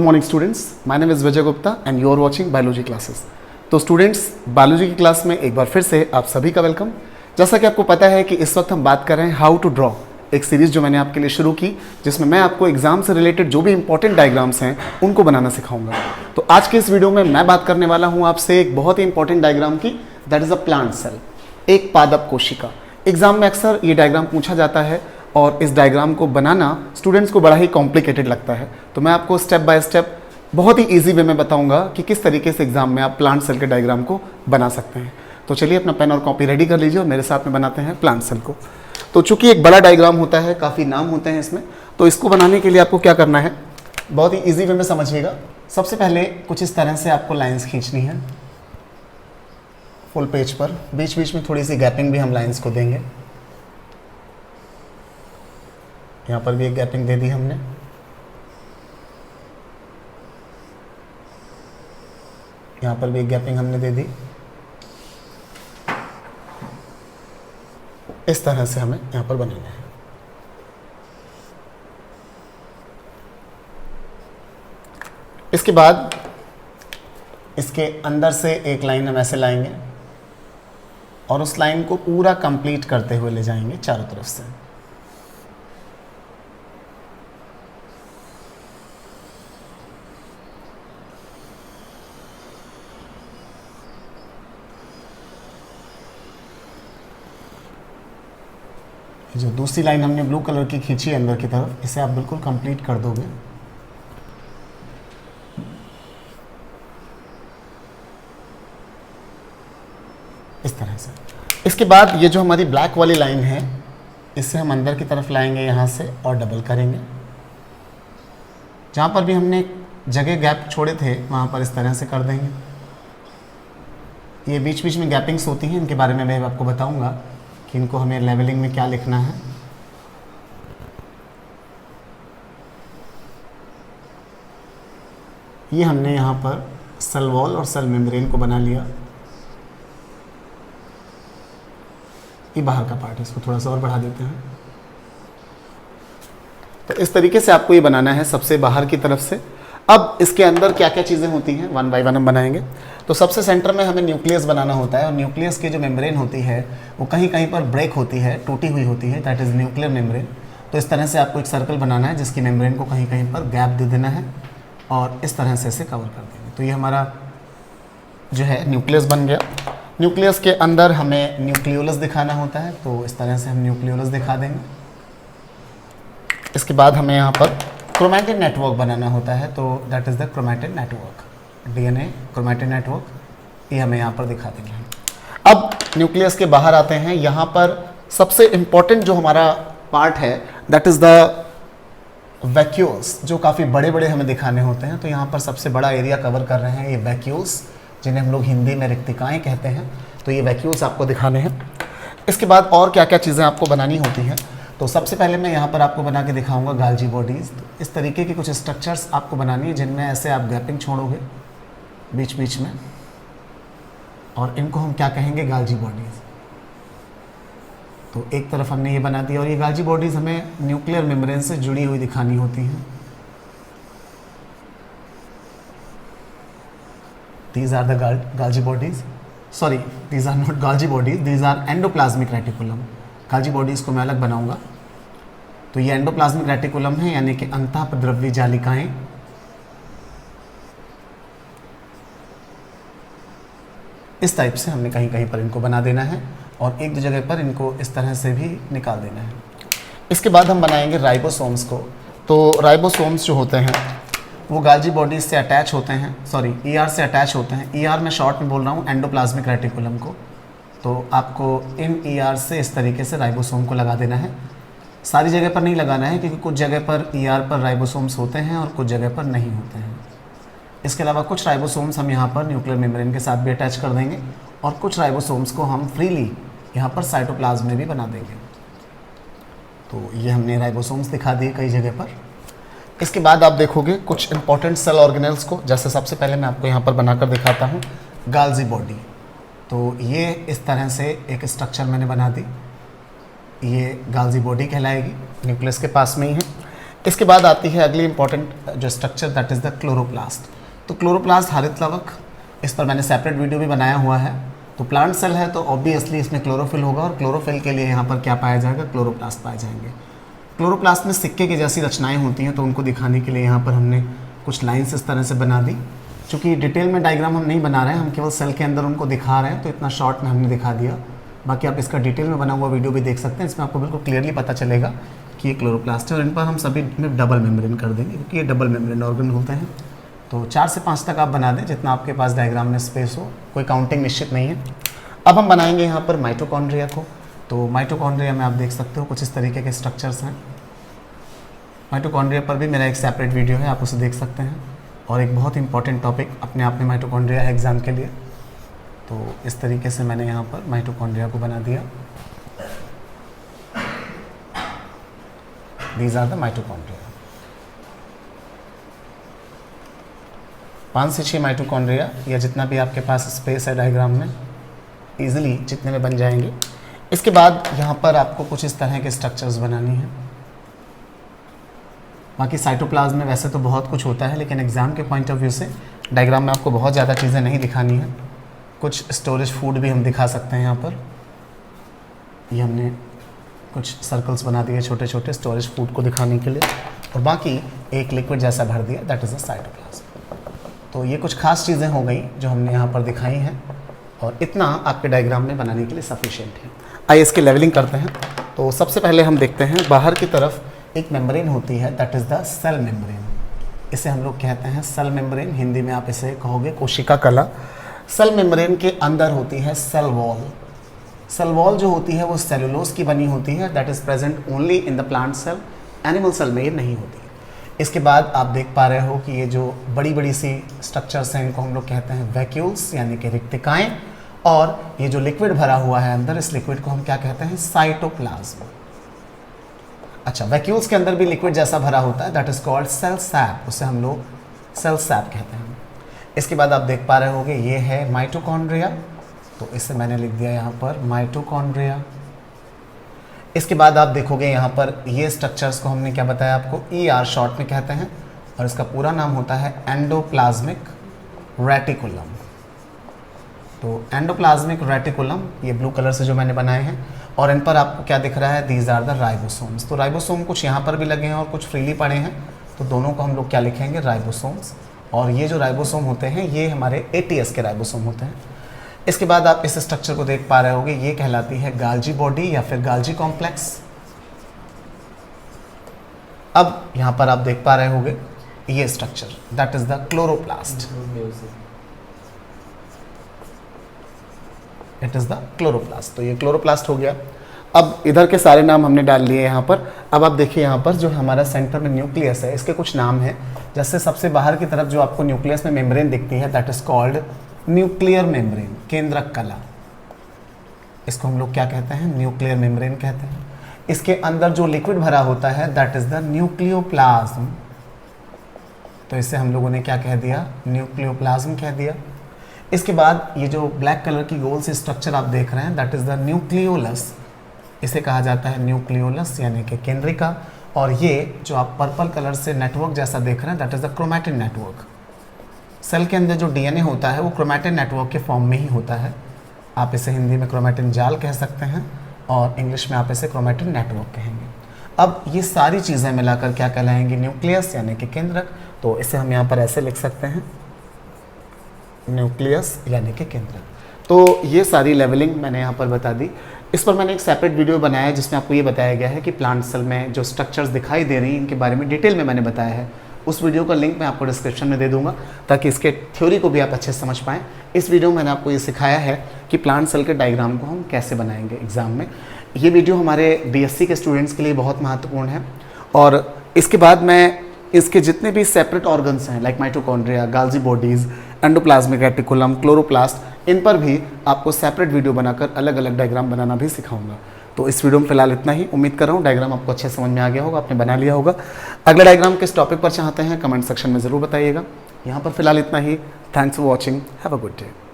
morning students, my name is Vijay Gupta and you are watching biology classes। तो students, biology की class में एक बार फिर से आप सभी का वेलकम। जैसा कि आपको पता है कि इस वक्त हम बात कर रहे हैं हाउ टू ड्रॉ, एक सीरीज़ जो मैंने आपके लिए शुरू की, जिसमें मैं आपको एग्जाम से रिलेटेड जो भी इंपॉर्टेंट डायग्राम्स हैं उनको बनाना सिखाऊंगा। तो आज के इस वीडियो में मैं बात करने वाला हूँ आपसे एक बहुत ही इंपॉर्टेंट डायग्राम की, that is a plant cell, एक पादप कोशिका। एग्जाम में अक्सर ये डायग्राम पूछा जाता है और इस डायग्राम को बनाना स्टूडेंट्स को बड़ा ही कॉम्प्लिकेटेड लगता है। तो मैं आपको स्टेप बाय स्टेप बहुत ही इजी वे में बताऊंगा कि किस तरीके से एग्जाम में आप प्लांट सेल के डायग्राम को बना सकते हैं। तो चलिए अपना पेन और कॉपी रेडी कर लीजिए और मेरे साथ में बनाते हैं प्लांट सेल को। तो चूंकि एक बड़ा डायग्राम होता है, काफ़ी नाम होते हैं इसमें, तो इसको बनाने के लिए आपको क्या करना है, बहुत ही ईजी वे में समझिएगा। सबसे पहले कुछ इस तरह से आपको लाइन्स खींचनी है फुल पेज पर। बीच बीच में थोड़ी सी गैपिंग भी हम लाइन्स को देंगे। यहाँ पर भी एक गैपिंग दे दी हमने। यहाँ पर भी एक गैपिंग हमने दे दी। इस तरह से हमें यहाँ पर बनाना है। इसके बाद इसके अंदर से एक लाइन हम ऐसे लाएंगे और उस लाइन को पूरा कंप्लीट करते हुए ले जाएंगे चारों तरफ से। जो दूसरी लाइन हमने ब्लू कलर की खींची है अंदर की तरफ, इसे आप बिल्कुल कंप्लीट कर दोगे। इस तरह से। इसके बाद ये जो हमारी ब्लैक वाली लाइन है, इसे हम अंदर की तरफ लाएंगे यहाँ से और डबल करेंगे। जहाँ पर भी हमने जगह गैप छोड़े थे वहाँ पर इस तरह से कर देंगे। ये बीच बीच में गैपिंग्स होती हैं, इनके बारे में मैं आपको बताऊँगा कि इनको हमें लेवलिंग में क्या लिखना है। ये हमने यहाँ पर सेल वॉल और सेल मेम्ब्रेन को बना लिया। ये बाहर का पार्ट है, इसको थोड़ा सा और बढ़ा देते हैं। तो इस तरीके से आपको ये बनाना है सबसे बाहर की तरफ से। अब इसके अंदर क्या क्या चीज़ें होती हैं, वन बाय वन हम बनाएंगे। तो सबसे सेंटर में हमें न्यूक्लियस बनाना होता है और न्यूक्लियस की जो मेम्ब्रेन होती है वो कहीं कहीं पर ब्रेक होती है, टूटी हुई होती है, दैट इज़ न्यूक्लियर मेम्ब्रेन। तो इस तरह से आपको एक सर्कल बनाना है जिसकी मेम्ब्रेन को कहीं कहीं पर गैप दे देना है और इस तरह से इसे कवर कर देंगे। तो ये हमारा जो है न्यूक्लियस बन गया। न्यूक्लियस के अंदर हमें न्यूक्लियोलस दिखाना होता है, तो इस तरह से हम न्यूक्लियोलस दिखा देंगे। इसके बाद हमें यहाँ पर क्रोमैटिन नेटवर्क बनाना होता है, तो that is the chromatin network, DNA chromatin network, ये हमें यहाँ पर दिखा देंगे। अब न्यूक्लियस के बाहर आते हैं। यहाँ पर सबसे इम्पॉर्टेंट जो हमारा पार्ट है दैट इज़ द वैक्यूल्स, जो काफ़ी बड़े बड़े हमें दिखाने होते हैं। तो यहाँ पर सबसे बड़ा एरिया कवर कर रहे हैं ये वैक्यूल्स, जिन्हें हम लोग हिंदी में रिक्तिकाएँ कहते हैं। तो ये वैक्यूल्स आपको दिखाने हैं। इसके बाद और क्या क्या चीज़ें आपको बनानी होती हैं, तो सबसे पहले मैं यहाँ पर आपको बना के दिखाऊंगा गाल्जी बॉडीज़। तो इस तरीके की कुछ स्ट्रक्चर्स आपको बनानी है जिनमें ऐसे आप गैपिंग छोड़ोगे बीच बीच में, और इनको हम क्या कहेंगे, गाल्जी बॉडीज़। तो एक तरफ हमने ये बना दिया और ये गाल्जी बॉडीज़ हमें न्यूक्लियर मेम्ब्रेन से जुड़ी हुई दिखानी होती हैं। These are the Golgi bodies, sorry these are not Golgi bodies, these are endoplasmic reticulum. Golgi bodies को मैं अलग बनाऊंगा। तो ये एंडोप्लाज्मिक रेटिकुलम है, यानी कि अंतःपद्रव्य जालिकाएं। इस टाइप से हमने कहीं कहीं पर इनको बना देना है और एक दो जगह पर इनको इस तरह से भी निकाल देना है। इसके बाद हम बनाएंगे राइबोसोम्स को। तो राइबोसोम्स जो होते हैं वो गाल्जी बॉडीज से अटैच होते हैं, सॉरी ईआर से अटैच होते हैं। ईआर मैं शॉर्ट में बोल रहा हूँ एंडोप्लाज्मिक रेटिकुलम को। तो आपको इन ईआर से इस तरीके से राइबोसोम को लगा देना है। सारी जगह पर नहीं लगाना है क्योंकि कुछ जगह पर ईआर पर राइबोसोम्स होते हैं और कुछ जगह पर नहीं होते हैं। इसके अलावा कुछ राइबोसोम्स हम यहाँ पर न्यूक्लियर मेम्ब्रेन के साथ भी अटैच कर देंगे और कुछ राइबोसोम्स को हम फ्रीली यहाँ पर साइटोप्लाज्म में भी बना देंगे। तो ये हमने राइबोसोम्स दिखा दिए कई जगह पर। इसके बाद आप देखोगे कुछ इंपॉर्टेंट सेल ऑर्गेनेल्स को, जैसे सबसे पहले मैं आपको यहाँ पर बनाकर दिखाता हूँ गाल्जी बॉडी। तो ये इस तरह से एक स्ट्रक्चर मैंने बना दी, ये गाल्जी बॉडी कहलाएगी, न्यूक्लियस के पास में ही है। इसके बाद आती है अगली इंपॉर्टेंट जो structure, that is the chloroplast. तो क्लोरोप्लास्ट हरित लवक, इस पर मैंने सेपरेट वीडियो भी बनाया हुआ है। तो प्लांट सेल है तो ऑब्वियसली इसमें क्लोरोफिल होगा, और क्लोरोफिल के लिए यहाँ पर क्या पाया जाएगा, क्लोरोप्लास्ट पाए जाएंगे। क्लोरोप्लास्ट में सिक्के की जैसी रचनाएं होती हैं, तो उनको दिखाने के लिए यहाँ पर हमने कुछ लाइन्स इस तरह से बना दी। चूँकि डिटेल में डायग्राम हम नहीं बना रहे हैं, हम केवल सेल के अंदर उनको दिखा रहे हैं, तो इतना शॉर्ट में हमने दिखा दिया। बाकी आप इसका डिटेल में बना हुआ वीडियो भी देख सकते हैं, इसमें आपको बिल्कुल क्लियरली पता चलेगा कि ये क्लोरोप्लास्ट है। और इन पर हम सभी में डबल मेम्ब्रेन कर देंगे, क्योंकि ये डबल मेम्ब्रेन ऑर्गन होते हैं। तो 4 से 5 तक आप बना दें, जितना आपके पास डायग्राम में स्पेस हो, कोई काउंटिंग निश्चित नहीं है। अब हम बनाएंगे यहाँ पर माइटोकॉन्ड्रिया को। तो माइटोकॉन्ड्रिया में आप देख सकते हो कुछ इस तरीके के स्ट्रक्चर्स हैं। माइटोकॉन्ड्रिया पर भी मेरा एक सेपरेट वीडियो है, आप उसे देख सकते हैं। और एक बहुत इंपॉर्टेंट टॉपिक अपने आप में माइटोकॉन्ड्रिया है एग्जाम के लिए। तो इस तरीके से मैंने यहाँ पर माइटोकॉन्ड्रिया को बना दिया। These are the mitochondria. 5 से 6 माइटोकॉन्ड्रिया, या जितना भी आपके पास स्पेस है डायग्राम में, ईजिली जितने में बन जाएंगे। इसके बाद यहाँ पर आपको कुछ इस तरह के स्ट्रक्चर्स बनानी है। बाकी साइटोप्लाज्म में वैसे तो बहुत कुछ होता है, लेकिन एग्जाम के पॉइंट ऑफ व्यू से डायग्राम में आपको बहुत ज़्यादा चीज़ें नहीं दिखानी है। कुछ स्टोरेज फूड भी हम दिखा सकते हैं यहाँ पर। ये हमने कुछ सर्कल्स बना दिए छोटे छोटे स्टोरेज फूड को दिखाने के लिए, और बाकी एक लिक्विड जैसा भर दिया, दैट इज़ अ साइटोप्लाज्म। तो ये कुछ खास चीज़ें हो गई जो हमने यहाँ पर दिखाई हैं, और इतना आपके डायग्राम में बनाने के लिए सफिशिएंट है। आइए इसकी लेवलिंग करते हैं। तो सबसे पहले हम देखते हैं बाहर की तरफ एक मेम्ब्रेन होती है, that is the cell membrane. इसे हम लोग कहते हैं सेल मेम्ब्रेन, हिंदी में आप इसे कहोगे कोशिका कला। सेल मेम्ब्रेन के अंदर होती है सेल वॉल। सेल वॉल जो होती है वो सेलुलोज की बनी होती है, that is present only in the plant cell. Animal cell में ये नहीं होती। इसके बाद आप देख पा रहे हो कि ये जो बड़ी बड़ी सी स्ट्रक्चर्स हैं, इनको हम लोग कहते हैं वैक्यूल्स, यानी कि रिक्तिकाएँ। और ये जो लिक्विड भरा हुआ है अंदर, इस लिक्विड को हम क्या कहते हैं, साइटोप्लाज्म। अच्छा, वैक्यूल्स के अंदर भी लिक्विड जैसा भरा होता है, that is called cell sap, उसे हम लोग सेल सैप कहते हैं। इसके बाद आप देख पा रहे होगे ये है माइटोकॉन्ड्रिया, तो इसे मैंने लिख दिया यहाँ पर माइटोकॉन्ड्रिया। इसके बाद आप देखोगे यहाँ पर ये स्ट्रक्चर्स को हमने क्या बताया आपको, ER शॉर्ट में कहते हैं, और इसका पूरा नाम होता है एंडोप्लाज्मिक रेटिकुलम। तो एंडोप्लाज्मिक रेटिकुलम, ये ब्लू कलर से जो मैंने बनाए हैं, और इन पर आपको क्या दिख रहा है, दीज आर द राइबोसोम्स। तो राइबोसोम कुछ यहाँ पर भी लगे हैं और कुछ फ्रीली पड़े हैं, तो दोनों को हम लोग क्या लिखेंगे, राइबोसोम्स। और ये जो राइबोसोम होते हैं ये हमारे ATS के राइबोसोम होते हैं। इसके बाद आप इस स्ट्रक्चर को देख पा रहे होगे, ये कहलाती है गाल्जी बॉडी या फिर गाल्जी कॉम्प्लेक्स। अब यहाँ पर आप देख पा रहे होगे ये structure, that is the chloroplast. It is the chloroplast. तो ये क्लोरोप्लास्ट हो गया। अब इधर के सारे नाम हमने डाल लिए यहाँ पर। अब आप देखिए यहाँ पर जो हमारा सेंटर में न्यूक्लियस है, इसके कुछ नाम हैं। जैसे सबसे बाहर की तरफ जो आपको न्यूक्लियस में मेम्ब्रेन दिखती है, that is called nuclear membrane, केंद्रक कला। इसको हम लोग क्या कहते हैं, न्यूक्लियर मेम्ब्रेन कहते हैं। इसके अंदर जो लिक्विड भरा होता है, दैट इज द न्यूक्लियोप्लाज्म। तो इससे हम लोगों ने क्या कह दिया, न्यूक्लियोप्लाज्म कह दिया। इसके बाद ये जो ब्लैक कलर की गोल से स्ट्रक्चर आप देख रहे हैं, दैट इज़ द न्यूक्लियोलस। इसे कहा जाता है न्यूक्लियोलस, यानी कि केंद्रिका। और ये जो आप पर्पल कलर से नेटवर्क जैसा देख रहे हैं, that is the chromatin network. Cell के अंदर जो DNA होता है वो क्रोमैटिन नेटवर्क के फॉर्म में ही होता है। आप इसे हिंदी में क्रोमैटिन जाल कह सकते हैं, और इंग्लिश में आप इसे क्रोमैटिन नेटवर्क कहेंगे। अब ये सारी चीज़ें मिलाकर क्या कहलाएंगी, न्यूक्लियस यानी कि केंद्रक। तो इसे हम यहाँ पर ऐसे लिख सकते हैं, न्यूक्लियस यानी कि केंद्रक। तो ये सारी लेवलिंग मैंने यहाँ पर बता दी। इस पर मैंने एक सेपरेट वीडियो बनाया है जिसमें आपको ये बताया गया है कि प्लांट सेल में जो स्ट्रक्चर्स दिखाई दे रही हैं इनके बारे में डिटेल में मैंने बताया है। उस वीडियो का लिंक मैं आपको डिस्क्रिप्शन में दे दूंगा, ताकि इसके थ्योरी को भी आप अच्छे से समझ पाएँ। इस वीडियो में मैंने आपको ये सिखाया है कि प्लांट सेल के डायग्राम को हम कैसे बनाएंगे एग्जाम में। ये वीडियो हमारे BSc के स्टूडेंट्स के लिए बहुत महत्वपूर्ण है। और इसके बाद मैं इसके जितने भी सेपरेट ऑर्गन्स हैं, like mitochondria, Golgi bodies, endoplasmic reticulum, chloroplast, इन पर भी आपको सेपरेट वीडियो बनाकर अलग अलग डायग्राम बनाना भी सिखाऊंगा। तो इस वीडियो में फिलहाल इतना ही। उम्मीद कर रहा हूँ डायग्राम आपको अच्छे समझ में आ गया होगा, आपने बना लिया होगा। अगला डायग्राम किस टॉपिक पर चाहते हैं कमेंट सेक्शन में ज़रूर बताइएगा। यहाँ पर फिलहाल इतना ही। Thanks for watching, have a good day.